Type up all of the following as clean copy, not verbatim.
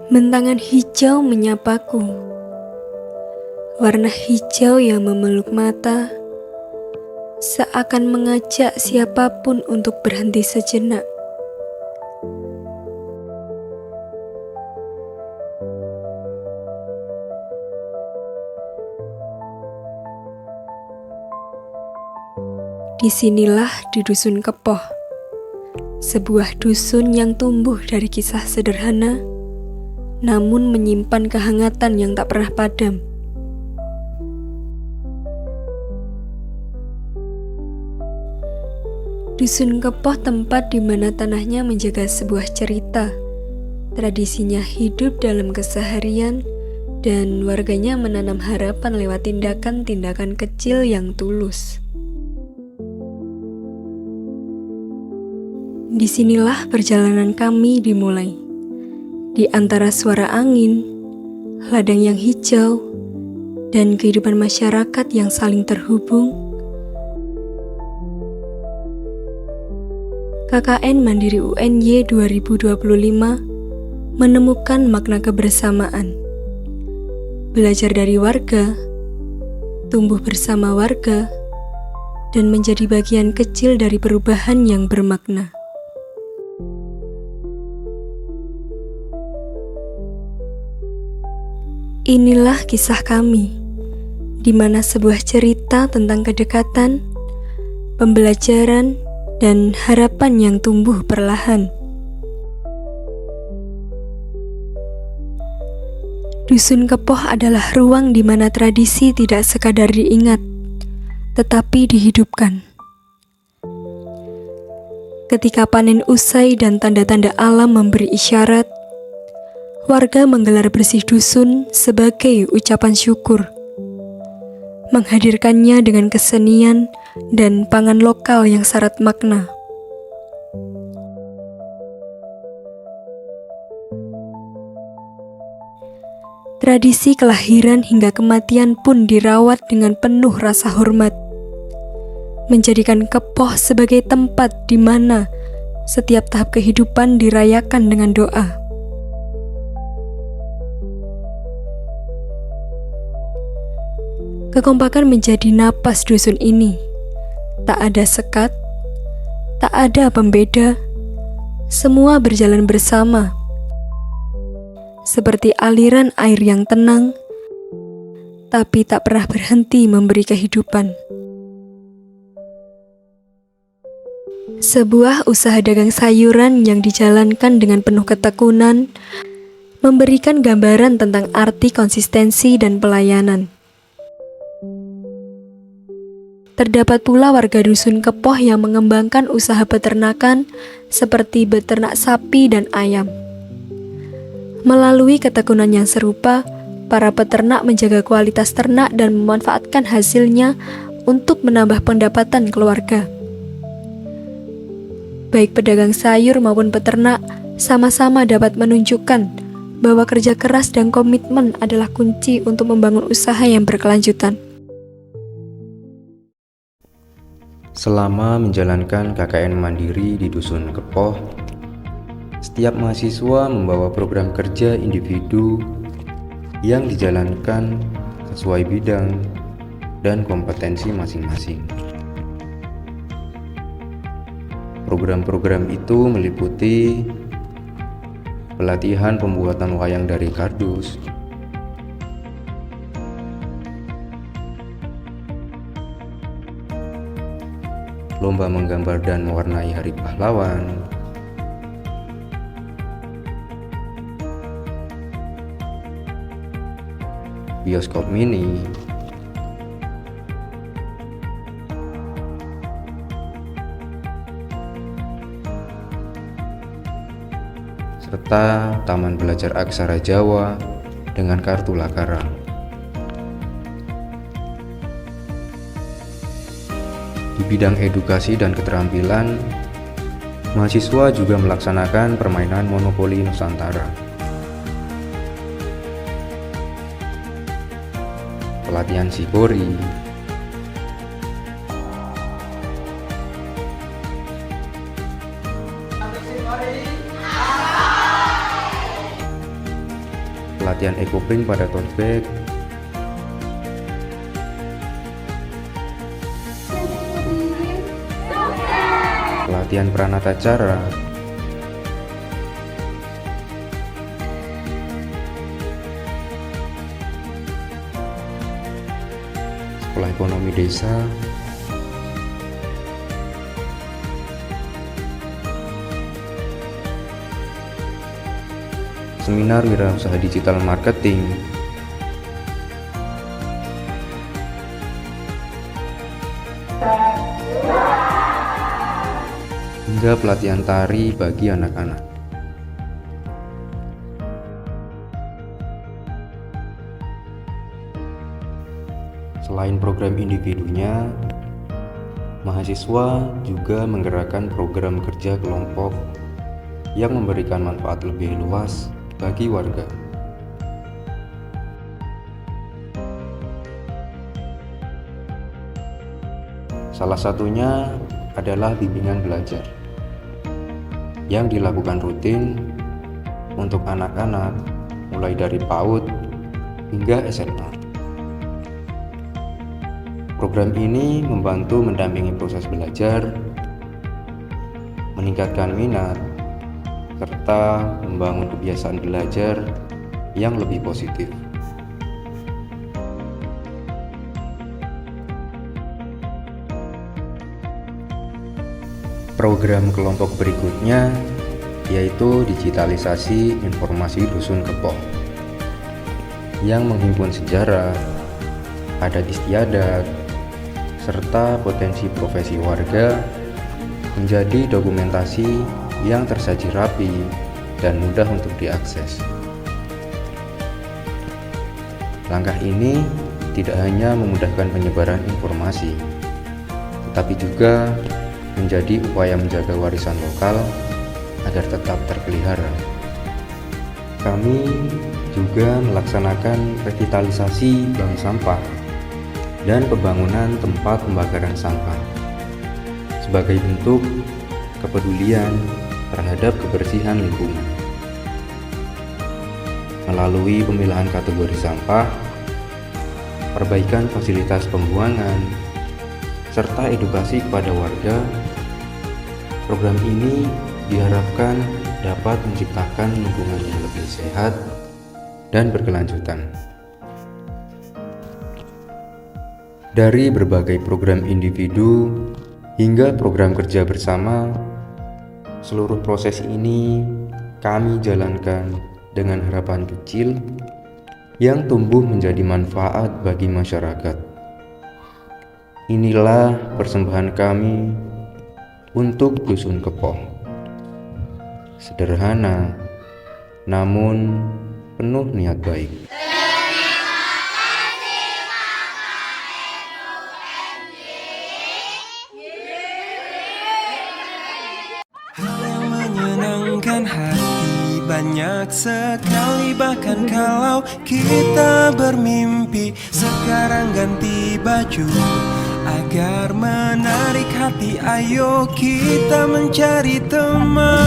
Bentangan hijau menyapaku, warna hijau yang memeluk mata, seakan mengajak siapapun untuk berhenti sejenak. Disinilah di Dusun Kepoh, sebuah dusun yang tumbuh dari kisah sederhana, namun menyimpan kehangatan yang tak pernah padam. Dusun Kepoh tempat di mana tanahnya menjaga sebuah cerita, tradisinya hidup dalam keseharian, dan warganya menanam harapan lewat tindakan-tindakan kecil yang tulus. Disinilah perjalanan kami dimulai. Di antara suara angin, ladang yang hijau, dan kehidupan masyarakat yang saling terhubung, KKN Mandiri UNY 2025 menemukan makna kebersamaan. Belajar dari warga, tumbuh bersama warga, dan menjadi bagian kecil dari perubahan yang bermakna. Inilah kisah kami, di mana sebuah cerita tentang kedekatan, pembelajaran, dan harapan yang tumbuh perlahan. Dusun Kepoh adalah ruang di mana tradisi tidak sekadar diingat, tetapi dihidupkan. Ketika panen usai dan tanda-tanda alam memberi isyarat, warga menggelar bersih dusun sebagai ucapan syukur, menghadirkannya dengan kesenian dan pangan lokal yang syarat makna. Tradisi kelahiran hingga kematian pun dirawat dengan penuh rasa hormat, menjadikan Kepoh sebagai tempat di mana setiap tahap kehidupan dirayakan dengan doa. Kekompakan menjadi napas dusun ini. Tak ada sekat, tak ada pembeda, semua berjalan bersama. Seperti aliran air yang tenang, tapi tak pernah berhenti memberi kehidupan. Sebuah usaha dagang sayuran yang dijalankan dengan penuh ketekunan, memberikan gambaran tentang arti konsistensi dan pelayanan. Terdapat pula warga Dusun Kepoh yang mengembangkan usaha peternakan seperti beternak sapi dan ayam. Melalui ketekunan yang serupa, para peternak menjaga kualitas ternak dan memanfaatkan hasilnya untuk menambah pendapatan keluarga. Baik pedagang sayur maupun peternak sama-sama dapat menunjukkan bahwa kerja keras dan komitmen adalah kunci untuk membangun usaha yang berkelanjutan. Selama menjalankan KKN Mandiri di Dusun Kepoh, setiap mahasiswa membawa program kerja individu yang dijalankan sesuai bidang dan kompetensi masing-masing. Program-program itu meliputi pelatihan pembuatan wayang dari kardus, lomba menggambar dan mewarnai Hari Pahlawan, bioskop mini, serta taman belajar aksara Jawa dengan kartu Lakarang. Di bidang edukasi dan keterampilan, mahasiswa juga melaksanakan permainan monopoli Nusantara, pelatihan Shibori, pelatihan ekoprint pada tote bag, pelatihan pranata cara, sekolah ekonomi desa, seminar wirausaha digital marketing, hingga pelatihan tari bagi anak-anak. Selain program individunya, mahasiswa juga menggerakkan program kerja kelompok yang memberikan manfaat lebih luas bagi warga. Salah satunya adalah bimbingan belajar yang dilakukan rutin untuk anak-anak mulai dari PAUD hingga SMA. Program ini membantu mendampingi proses belajar, meningkatkan minat, serta membangun kebiasaan belajar yang lebih positif. Program kelompok berikutnya yaitu digitalisasi informasi Dusun Kepoh yang menghimpun sejarah, adat istiadat, serta potensi profesi warga menjadi dokumentasi yang tersaji rapi dan mudah untuk diakses. Langkah ini tidak hanya memudahkan penyebaran informasi, tetapi juga menjadi upaya menjaga warisan lokal agar tetap terpelihara. Kami juga melaksanakan revitalisasi bank sampah dan pembangunan tempat pembakaran sampah sebagai bentuk kepedulian terhadap kebersihan lingkungan. Melalui pemilahan kategori sampah, perbaikan fasilitas pembuangan, serta edukasi kepada warga, program ini diharapkan dapat menciptakan lingkungan yang lebih sehat dan berkelanjutan. Dari berbagai program individu hingga program kerja bersama, seluruh proses ini kami jalankan dengan harapan kecil yang tumbuh menjadi manfaat bagi masyarakat. Inilah persembahan kami untuk Dusun Kepoh. Sederhana, namun penuh niat baik. Hati banyak sekali, bahkan kalau kita bermimpi. Sekarang ganti baju agar menarik hati, ayo kita mencari teman.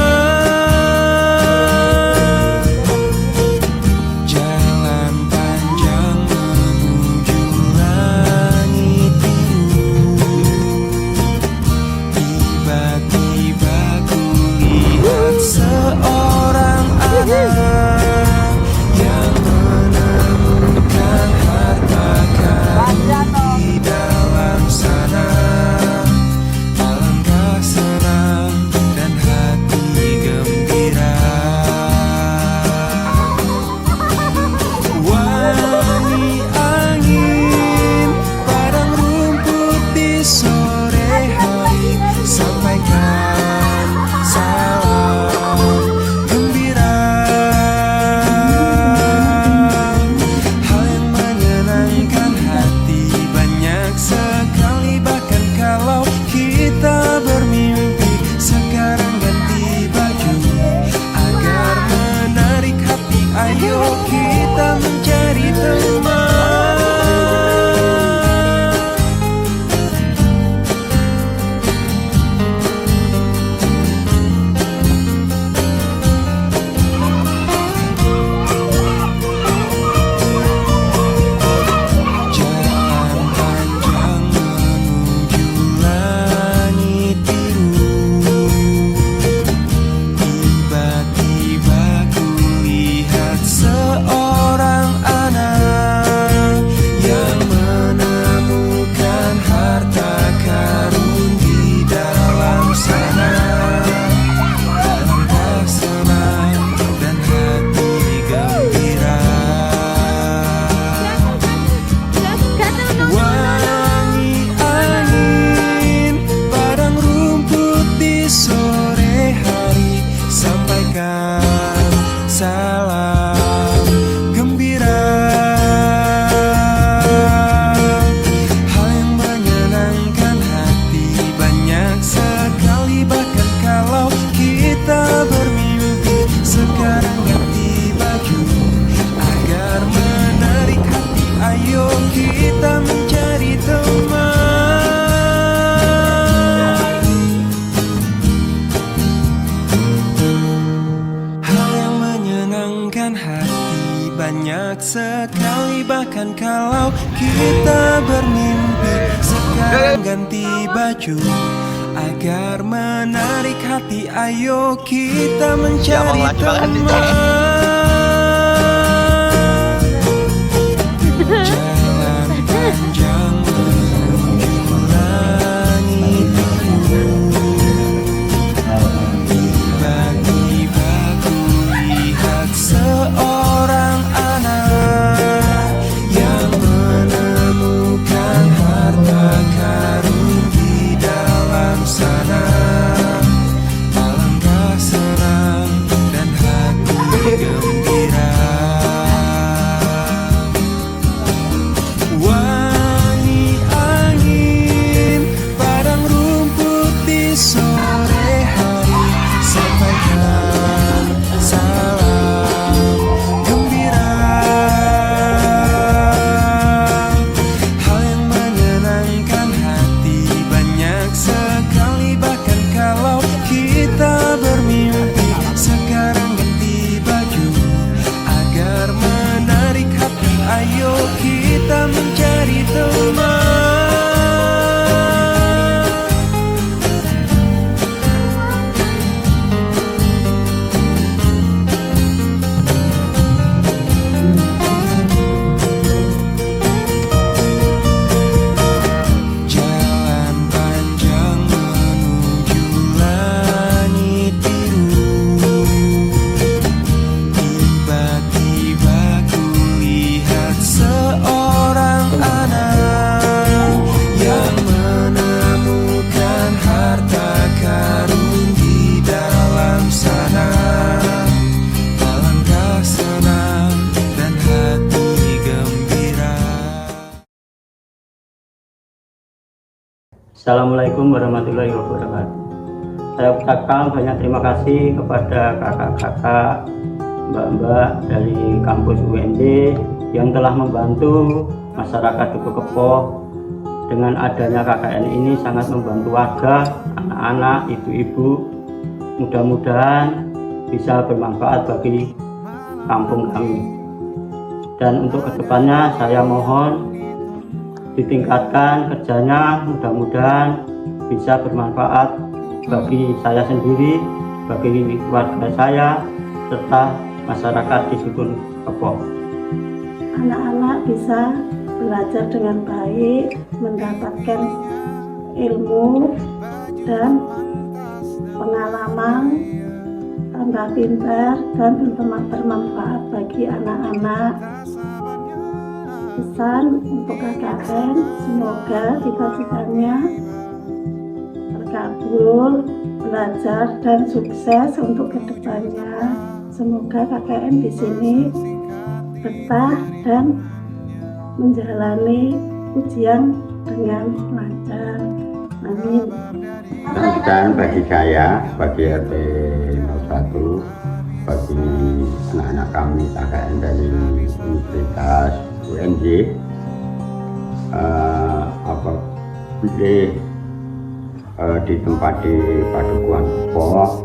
Jalan panjang menuju langit biru, tiba-tiba ku lihat seorang anak yang menemukan harta karun di dalam sana. Alangkah senang dan hati gembira. bahkan kalau kita bermimpi. Sekarang ganti baju agar menarik hati, ayo kita mencari teman. Jalan panjang menuju langit biru. Tiba-tiba ku lihat seorang anak yang menemukan harta karun di dalam sana. Alangkah senang dan hati gembira. Wangi angin padang rumput di sore hari, sampaikan salam gembira. Hal yang menyenangkan hati banyak sekali, bahkan kalau kita bermimpi. Sekarang ganti baju agar menarik hati, ayo kita mencari teman. Jalan panjang menuju langit biru. Tiba-tiba ku lihat seorang anak yang menemukan harta karun di dalam sana. Alangkah senang dan hati gembira. Assalamualaikum warahmatullahi wabarakatuh. Saya ucapkan banyak terima kasih kepada kakak-kakak, mbak-mbak dari kampus UNJ yang telah membantu masyarakat Dukuh Kepoh. Dengan adanya KKN ini sangat membantu warga, anak-anak, ibu-ibu. Mudah-mudahan bisa bermanfaat bagi kampung kami. Dan untuk kedepannya saya mohon ditingkatkan kerjanya, mudah-mudahan bisa bermanfaat bagi saya sendiri, bagi warga saya, serta masyarakat di Dukuh Kepoh. Anak-anak bisa belajar dengan baik, mendapatkan ilmu dan pengalaman, tambah pintar dan bermanfaat bagi anak-anak. Pesan untuk KKN, semoga cita-citanya terkabul, belajar dan sukses untuk kedepannya. Semoga KKN di sini betah dan menjalani ujian dengan lancar. Amin. Dan bagi saya, bagi RT 01, bagi anak-anak kami KKN dari Universitas UNJ, apabila di tempat di Padukuhan Kepoh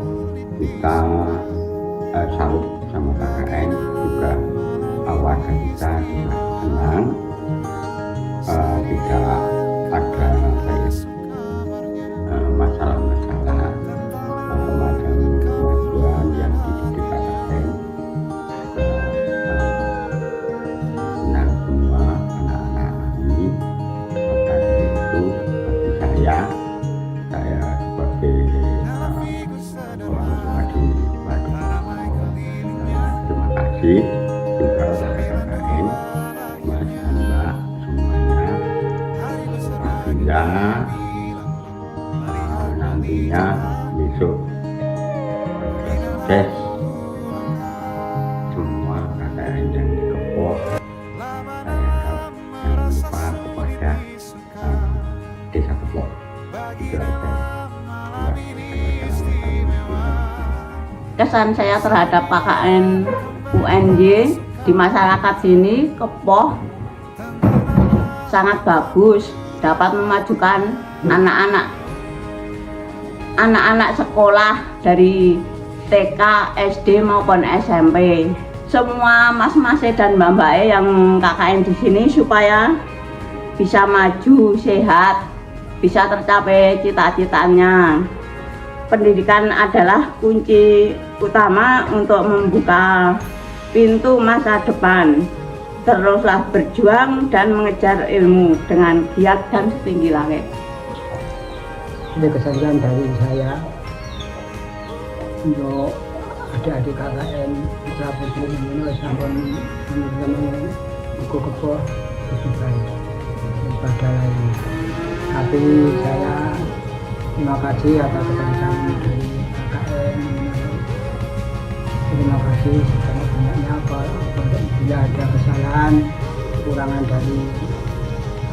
kita salut sama KKN, juga warga kita juga senang, tidak ada masalah-masalah macam kemajuan yang dididik KKN. Senang semua anak-anak ini. Maka dari itu bagi saya sebagai orang tua di Padukuhan, terima kasih juga kepada KKN, Mas dan Mbak semuanya. Apabila nantinya besok sukses semua KKN yang di Kepoh, saya harap jangan lupa kepada Desa Kepoh. Itu aja. Kesan saya terhadap KKN UNJ di masyarakat sini Kepoh sangat bagus, dapat memajukan anak-anak sekolah dari TK, SD maupun SMP. semua mas-mas dan mbak-mbak yang KKN di sini supaya bisa maju, sehat, bisa tercapai cita-citanya. Pendidikan adalah kunci utama untuk membuka pintu masa depan. Teruslah berjuang dan mengejar ilmu dengan giat dan setinggi langit. Ini kesadaran dari saya untuk adik-adik KKN Putra Putri ini sampun teman-teman buku kepo lebih baik daripada lain. Tapi saya terima kasih atas kesadaran dari KKN. Terima kasih sebanyak-banyaknya bila ada kesalahan kekurangan dari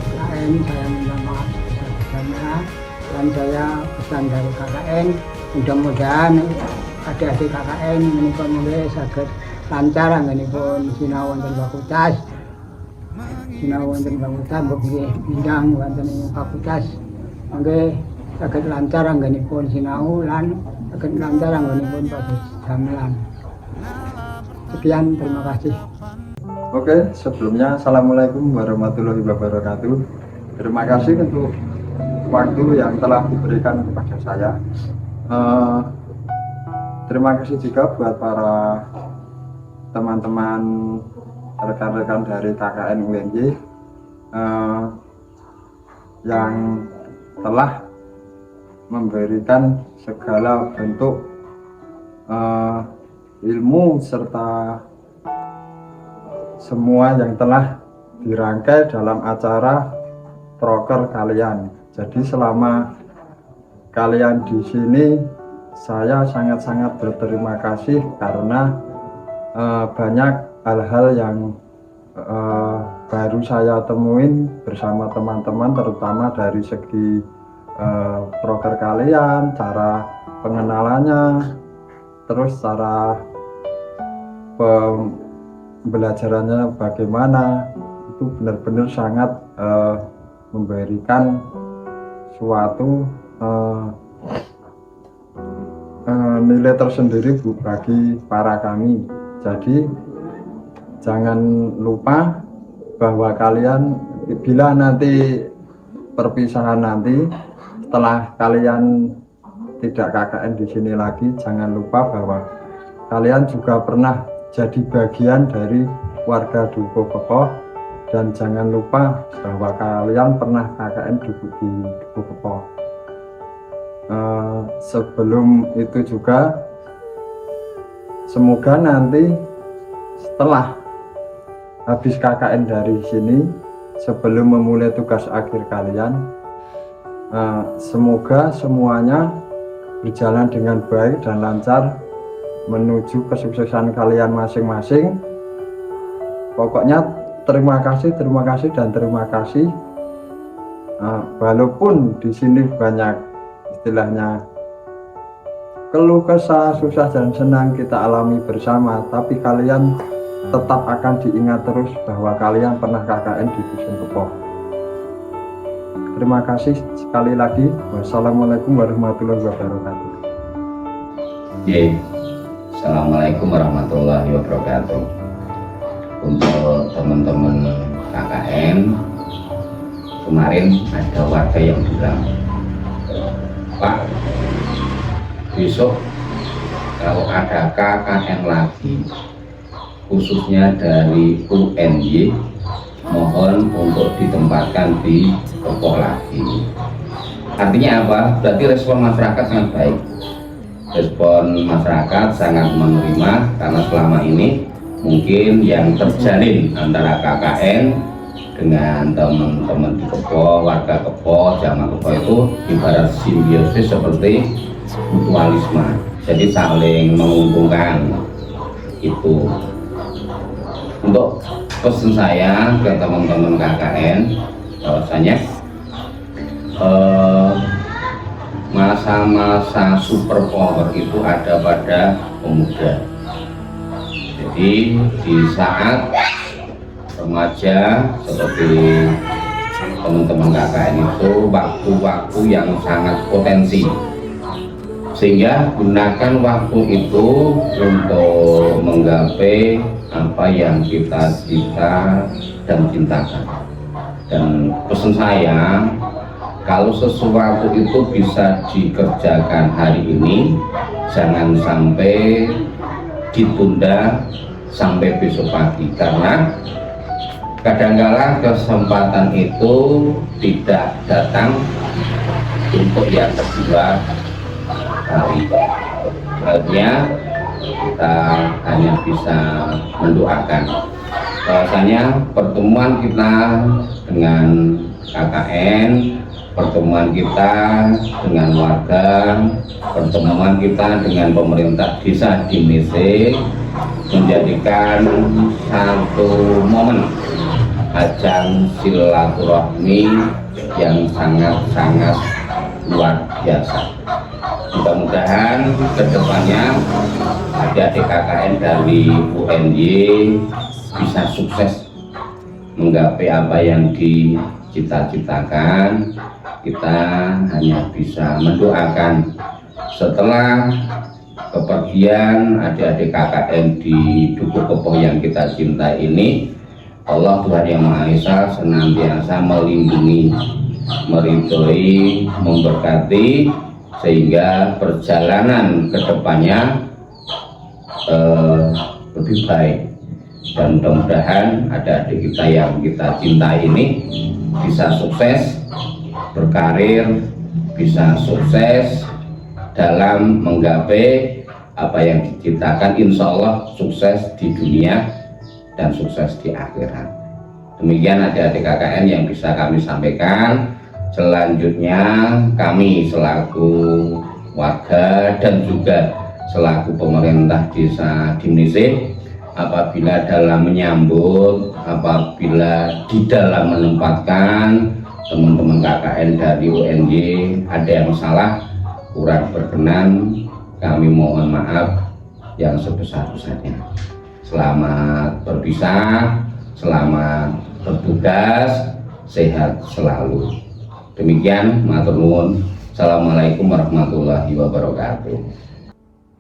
KKN, saya minta maaf sebesar-besarnya. Dan saya pesan dari KKN, mudah-mudahan adik-adik KKN menikah mulai saged lancar anggenipun sinau wonten fakultas. Sinau wonten fakultas nggih bidang wonten ing fakultas. Mangke saged lancar anggenipun sinau lan saged lancar anggenipun padamelan. Sekian, terima kasih. Oke, sebelumnya Assalamualaikum warahmatullahi wabarakatuh. Terima kasih untuk waktu yang telah diberikan kepada saya. Terima kasih juga buat para teman-teman rekan-rekan dari KKN UNJ yang telah memberikan segala bentuk ilmu serta semua yang telah dirangkai dalam acara proker kalian. Jadi selama kalian di sini, saya sangat-sangat berterima kasih karena banyak hal-hal yang baru saya temuin bersama teman-teman, terutama dari segi proker kalian, cara pengenalannya, terus cara pembelajarannya bagaimana. Itu benar-benar sangat memberikan suatu nilai tersendiri bagi para kami. Jadi jangan lupa bahwa kalian bila nanti perpisahan nanti setelah kalian tidak KKN di sini lagi, jangan lupa bahwa kalian juga pernah jadi bagian dari warga Dukuh Kepoh, dan jangan lupa bahwa kalian pernah KKN di Dukuh Kepoh. Sebelum itu juga semoga nanti setelah habis KKN dari sini, sebelum memulai tugas akhir kalian, semoga semuanya berjalan dengan baik dan lancar menuju kesuksesan kalian masing-masing. Pokoknya terima kasih dan terima kasih. Walaupun di sini banyak istilahnya keluh kesah, susah dan senang kita alami bersama, tapi kalian tetap akan diingat terus bahwa kalian pernah KKN di Dusun Kepoh. Terima kasih sekali lagi. Wassalamualaikum warahmatullahi wabarakatuh. Assalamualaikum warahmatullahi wabarakatuh. Untuk teman-teman KKN, kemarin ada warga yang bilang, Pak, besok kalau ada KKN lagi, khususnya dari UNY, mohon untuk ditempatkan di Kepoh lagi. Artinya apa? Berarti respon masyarakat sangat baik. Respon masyarakat sangat menerima, karena selama ini mungkin yang terjalin antara KKN dengan teman-teman di Kepoh, warga Kepoh, jamaah Kepoh itu ibarat simbiosis seperti mutualisme. Jadi saling menguntungkan itu. Untuk pesan saya ke teman-teman KKN, bahwasanya masa-masa super power itu ada pada pemuda. Jadi di saat remaja seperti teman-teman KKN itu waktu-waktu yang sangat potensi, sehingga gunakan waktu itu untuk menggapai apa yang kita cita dan cintakan. Dan pesan saya, kalau sesuatu itu bisa dikerjakan hari ini, jangan sampai ditunda sampai besok pagi, karena kadangkala kesempatan itu tidak datang untuk yang kedua kali. Artinya kita hanya bisa mendoakan bahwasanya pertemuan kita dengan KKN, pertemuan kita dengan warga, pertemuan kita dengan pemerintah desa Dimnese menjadikan satu momen ajang silaturahmi yang sangat-sangat luar biasa. Mudah-mudahan kedepannya adik-adik KKN dari UNY bisa sukses menggapai apa yang dicita-citakan. Kita hanya bisa mendoakan setelah kepergian adik-adik KKN di Dukuh Kepoh yang kita cinta ini, Allah Tuhan Yang Maha Esa senantiasa melindungi, meridhoi, memberkati, sehingga perjalanan kedepannya lebih baik. Dan mudah-mudahan adik-adik kita yang kita cinta ini bisa sukses berkarir, bisa sukses dalam menggapai apa yang diciptakan. Insya Allah sukses di dunia dan sukses di akhirat. Demikian adik-adik KKN yang bisa kami sampaikan. Selanjutnya kami selaku warga dan juga selaku pemerintah desa Dimnese, apabila dalam menyambut, apabila di dalam menempatkan teman-teman KKN dari UNY ada yang salah, kurang berkenan, kami mohon maaf yang sebesar-besarnya. Selamat berpisah, selamat bertugas, sehat selalu. Demikian, matur nuwun. Assalamualaikum warahmatullahi wabarakatuh.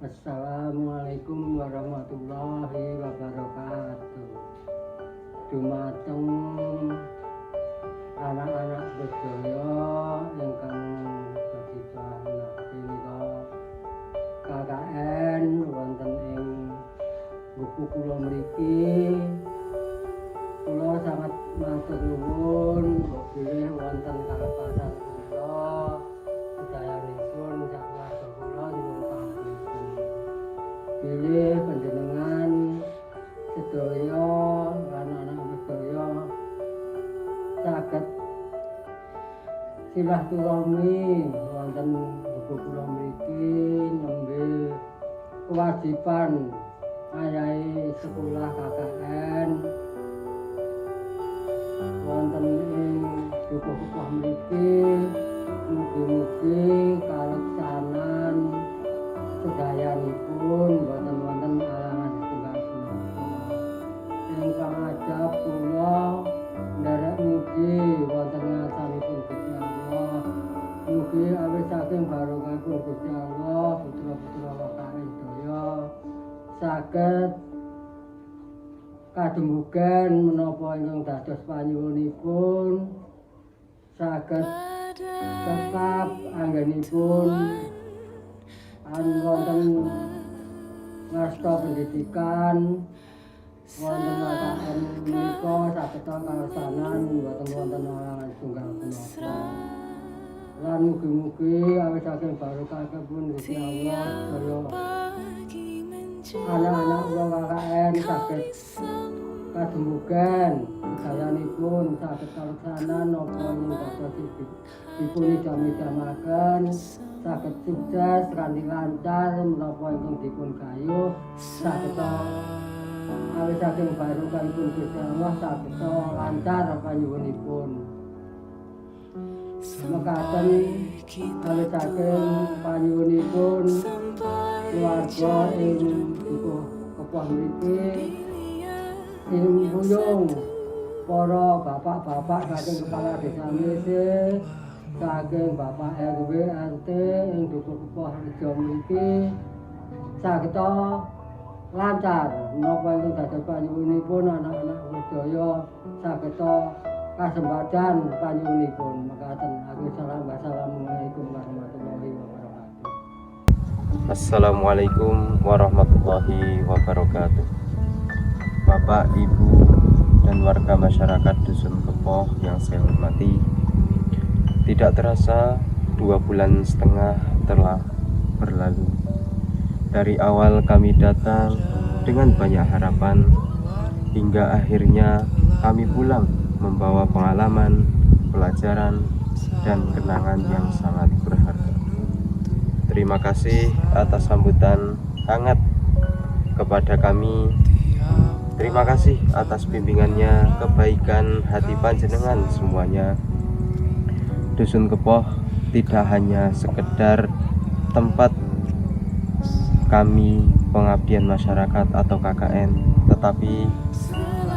Assalamualaikum warahmatullahi wabarakatuh. Dumateng anak-anak sedaya ingkang katiban punika KKN wonten ing buku kula mriki, kula sangat matur nuwun bilih wonten kalepatan kula sedayanipun sak warga kula nyuwun pangapunten. Bilih panjenengan sedaya anak-anak sedaya saged silaturahmi wonten buku kula mriki nembe kewajiban ayahe sekolah KKN wonten ing Dukuh Kepoh mriki. Mugi-mugi kaleksanan sedayanipun boten wonten alangan setunggal semata. Ingkang ajab kula nderek mugi wonten ngasanipun Gusti Allah. Mugi awit saking barokahipun Gusti Allah putra-putra KKN sedaya saged kadumugen menapa ingkang dados panyuwunipun, saged tetap anggenipun wonten ngasta pendidikan wonten KKN menika saged kaleksanan boten wonten halangan setunggal punapa. Lan mugi-mugi awit saking barokahipun Gusti Allah sedaya anak-anak kula KKN saged kadumugen sedayanipun saged kaleksanan napa ingkang dados dipun idam-idamaken, saged sukses kanthi lancar menapa ingkang dipun gayuh, saged awit saking barokahipun Gusti Allah saged lancar panyuwunipun. Mekaten awit saking panyuwunipun keluarga ing Dukuh Kepoh mriki Buyung para bapak-bapak saking kepala desa Dimnese, saking Bapak RW RT ing Dukuh Kepoh Rejo mriki saged lancar menapa ingkang dados panyuwunipun anak-anak sedaya sageta kasembadan panyuwunipun. Mekaten aku salam wassalamualaikum warahmatullahi wabarakatuh. Assalamualaikum warahmatullahi wabarakatuh. Bapak, Ibu, dan warga masyarakat Dusun Kepoh yang saya hormati, tidak terasa 2,5 bulan telah berlalu. Dari awal kami datang dengan banyak harapan, hingga akhirnya kami pulang membawa pengalaman, pelajaran, dan kenangan yang sangat berharga. Terima kasih atas sambutan hangat kepada kami. Terima kasih atas bimbingannya, kebaikan hati panjenengan semuanya. Dusun Kepoh tidak hanya sekedar tempat kami pengabdian masyarakat atau KKN, tetapi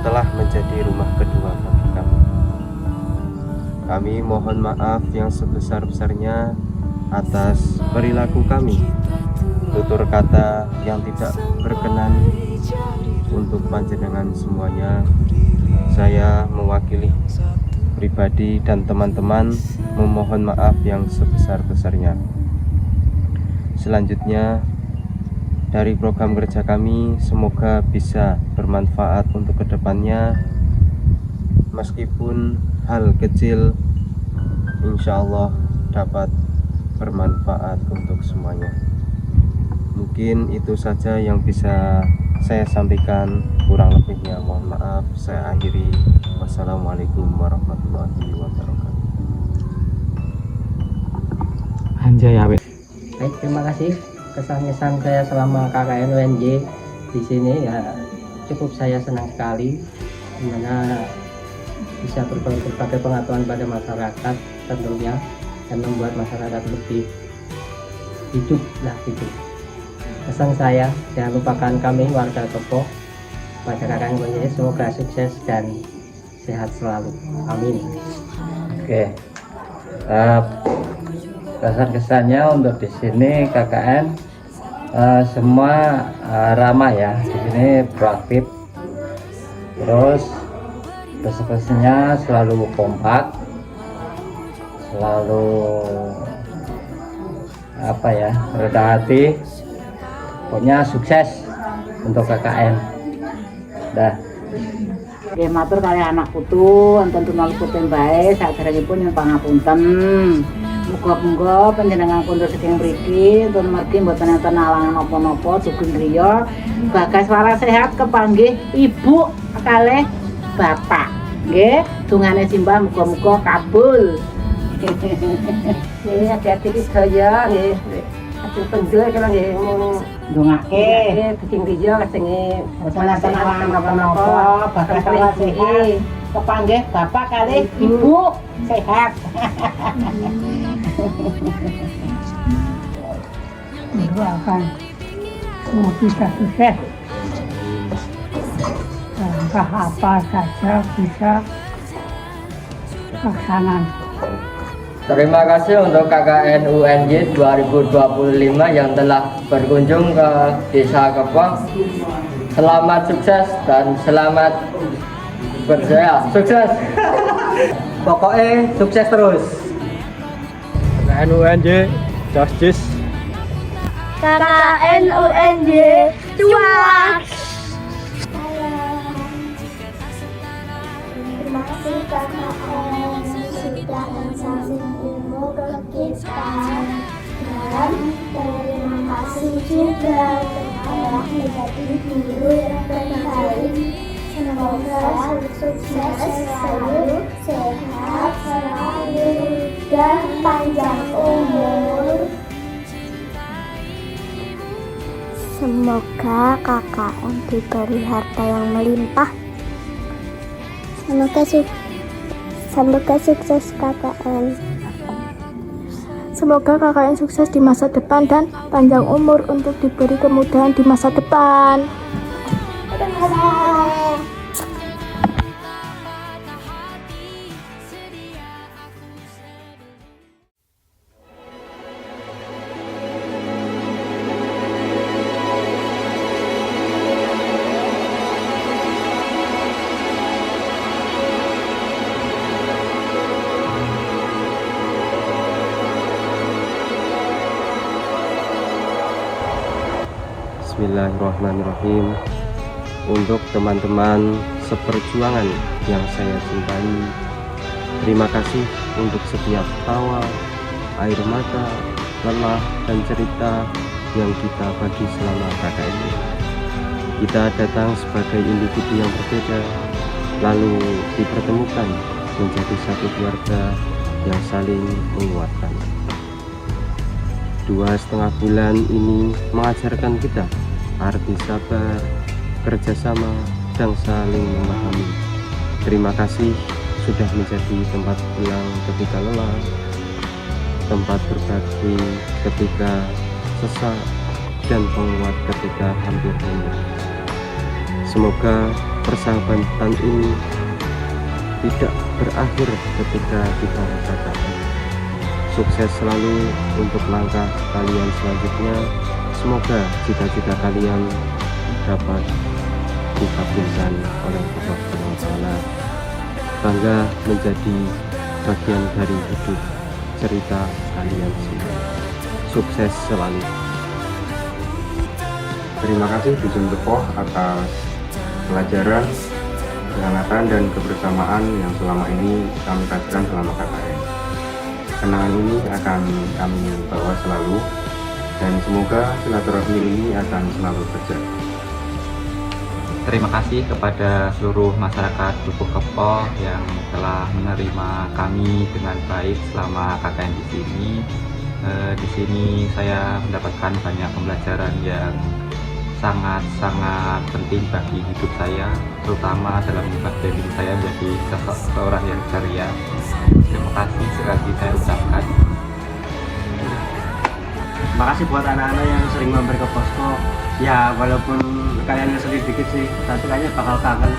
telah menjadi rumah kedua bagi kami. Kami mohon maaf yang sebesar-besarnya atas perilaku kami, tutur kata yang tidak berkenan. Untuk panjenengan semuanya, saya mewakili pribadi dan teman-teman memohon maaf yang sebesar-besarnya. Selanjutnya, dari program kerja kami semoga bisa bermanfaat untuk kedepannya, meskipun hal kecil insya Allah dapat bermanfaat untuk semuanya. Mungkin itu saja yang bisa saya sampaikan, kurang lebihnya mohon maaf. Saya akhiri. Wassalamualaikum warahmatullahi wabarakatuh. Anjay awet. Baik, terima kasih kesan-kesan saya selama KKN UNJ di sini ya, cukup saya senang sekali dimana bisa berbagai pengetahuan pada masyarakat tentunya, dan membuat masyarakat lebih hidup. Pesan saya, jangan lupakan kami warga Kepoh pada KKN UNJ, semoga sukses dan sehat selalu. Amin. Oke. Kesan-kesannya untuk di sini KKN semua ramah ya, di sini proaktif. Terus pesan-pesannya selalu kompak, selalu rendah hati. Pokoknya sukses untuk KKN. Dah. Nggih matur kali anak putu wonten tunalipun bae saderengipun nyuwun pangapunten. Muga-muga panjenengan kundur saking mriki entun mergi mboten enten alangan napa-napa sugeng griya bagas waras sehat kepanggih ibu kalih bapak. Nggih, dungane simbah muga-muga kabul. Nggih, hati-hati sedaya nggih. Ati penjel kala nggih ndongake kucing griya kasenge boten enten alangan napa-napa bagas waras sehat kepanggih bapak kalih ibu sehat. Doakan semoga kita sukses, langkah apa saja bisa laksanakan. Terima kasih untuk KKN UNJ 2025 yang telah berkunjung ke Desa Kepoh. Selamat sukses dan selamat berjaya. Sukses. Pokoknya sukses terus. KKN UNJ Justice. KKN UNJ cuak. Terima kasih KKN sudah mensampaikan ilmu ke kita, dan terima kasih juga telah menjadi guru yang terbaik. Semoga sukses selalu, sehat selalu, dan panjang umur. Semoga KKN diberi harta yang melimpah. Semoga sukses KKN. Semoga KKN sukses di masa depan dan panjang umur untuk diberi kemudahan di masa depan. Bismillahirrahmanirrahim. Untuk teman-teman seperjuangan yang saya cintai, terima kasih untuk setiap tawa, air mata, lelah, dan cerita yang kita bagi selama KKN ini. Kita datang sebagai individu yang berbeda, lalu dipertemukan menjadi satu keluarga yang saling menguatkan. 2,5 bulan ini mengajarkan kita arti sabar, kerjasama, dan saling memahami. Terima kasih sudah menjadi tempat pulang ketika lelah, tempat berbagi ketika sesak, dan penguat ketika hampir menyerah. Semoga persahabatan ini tidak berakhir ketika kita rasakan. Sukses selalu untuk langkah kalian selanjutnya. Semoga cita-cita kalian dapat dikabulkan oleh Allah SWT. Bangga menjadi bagian dari hidup cerita kalian semua. Sukses selalu. Terima kasih Dusun Tepoh atas pelajaran, kehangatan, dan kebersamaan yang selama ini kami rasakan selama KKN. Kenangan ini akan kami bawa selalu, dan semoga silaturahmi ini akan selalu terjaga. Terima kasih kepada seluruh masyarakat Lubuk Kepoh yang telah menerima kami dengan baik selama KKN di sini. Di sini saya mendapatkan banyak pembelajaran yang sangat penting bagi hidup saya, terutama dalam mengubah diri saya menjadi seorang yang ceria. Terima kasih sekali lagi saya ucapkan. Terima kasih buat anak-anak yang sering mampir ke posko. Ya walaupun kayaknya sedikit dikit sih, tapi kayaknya bakal kangen.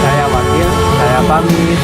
Saya wakil, saya pamit.